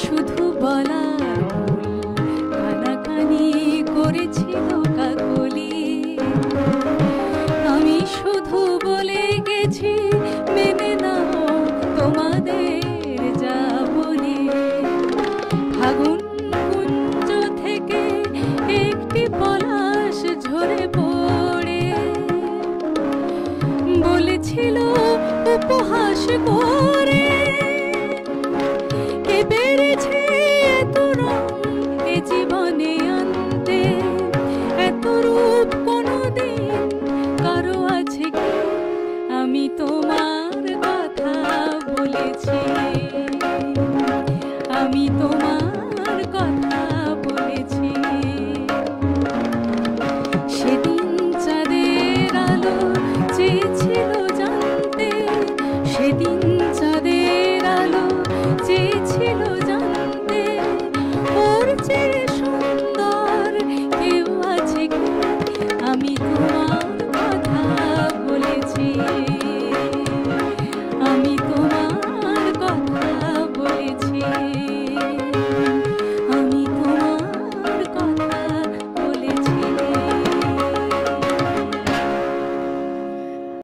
শুধু বলার ভুল কানাকানি করেছিল কাকলি। আমি শুধু বলে গেছি মেনে নাও তোমাদের যা বলি। ফাগুন কুঞ্জ থেকে একটি পলাশ ঝরে পড়ে বলেছিল উপহাস করে, কে বেড়েছে এত রং এ জীবনে আনতে, এত রূপ কোনোদিন কারো আছে কি? আমি তোমার কথা বলেছি, আমি তোমার